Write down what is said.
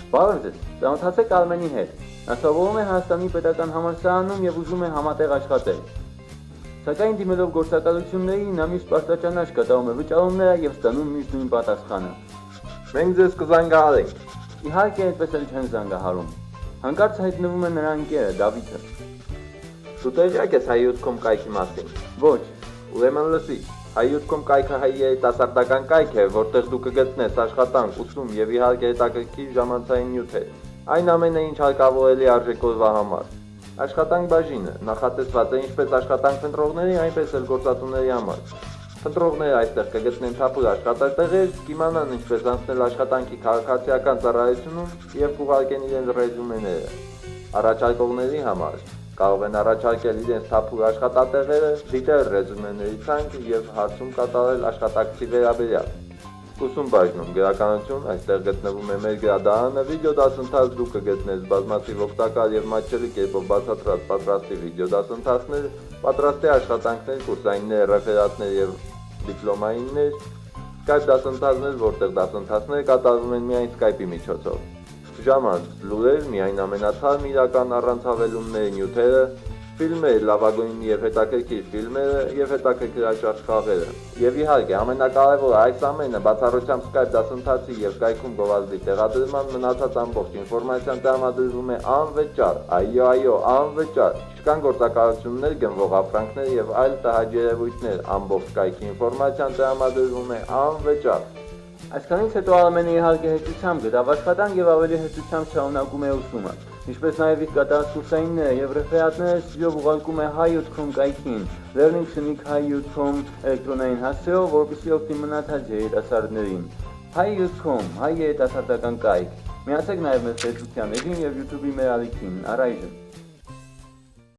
Բարև ձեզ, ծանոթացեք Արմենի հետ։ Նա սովորում է Հայաստանի պետական համալսարանում եւ ուզում է համատեղ աշխատել։ Սակայն դիմելով գործակալությունների նա միշտ պարտաճանաչ կատարում է վճարումները եւ ստանում միշտ նույն պատասխանը։ Մենք ձեզ կզանգահարենք։ Իհարկե, այդպես էլ չեն զանգահարում։ Հանկարծ հայտնվում է նրա ընկերը Դավիթը։ Դու տեղյակ ես հայ.com կայքի մասին։ Ոչ, Ուրեմն լսի, հայ.com կայքը հայ երիտասարդական կայք է, որտեղ դու կգտնես աշխատանք, ուսում եւ իհարկե հետաքրքիր ժամանցային նյութեր։ Այն ամենը, ինչ հարկավոր է արժեքորվա համար։ Աշխատանք բաժինը նախատեսված է ինչպես աշխատանք փնտրողների, այնպես էլ գործատուների համար։ Փնտրողները այստեղ կգտնեն թափուր աշխատատեղեր, կիմանան ինչպես անցնել աշխատանքի քաղաքացիական ծառայությունում եւ կուղարկեն իրենց ռեզյումեները։ Առաջարկողների համար կարող են առաջարկել իրենց թափուր աշխատատեղերը, դիտել ռեզյումեների ցանկը եւ հարցում կատարել աշխատակցի վերաբերյալ։ Ուսում բաժնում գրականություն, այստեղ գտնվում է մեր գրադարանը, վիդեո դասընթաց դու կգտնես բազմաթիվ օգտակար եւ մատչելի կերպով բացատրած պատրաստի վիդեո դասընթացներ, պատրաստի աշխատանքներ, կուրսայիններ, ռեֆերատներ եւ դիպլոմայիններ, Skype դասընթացներ, որտեղ դասընթացները կատարվում են միայն Skype-ի միջոցով։ Ժամանց, լուրեր, միայն ամենաթարմ իրական առանց հավելումների նյութերը, ֆիլմեր, լավագույն եւ հետաքրքիր ֆիլմերը եւ հետաքրքրաճաշ խաղերը։ Եվ իհարկե, ամենակարևորը այս ամենը բացառությամբ Skype դասընթացի եւ կայքում գովազդի տեղադրման մնացած ամբողջ ինֆորմացիան տրամադրվում է անվճար, այո, անվճար։ Չկան գործակալություններ, գնվող ապրանքներ եւ այլ տհաճ ամբողջ կայքի ինֆորմացիան տրամադրվում է անվճար։ Այսքանից հետո Արմենը իհարկե հեծությամբ գտավ աշխատանք եւ ավելի հեծությամբ շարունակում է ուսումը։ Ինչպես նաև իր կատարած կուրսայինները եւ ռեֆերատները ստուդիո ուղարկում է հայ.com կայքին, learning.hi.com էլեկտրոնային հասցեով, որպեսզի օգնի մնացած երիտասարդներին։ Հայ.com, հայ երիտասարդական կայք։ Միացեք նաև մեզ Facebook-ին եւ YouTube-ի մեր ալիքին, առայժմ։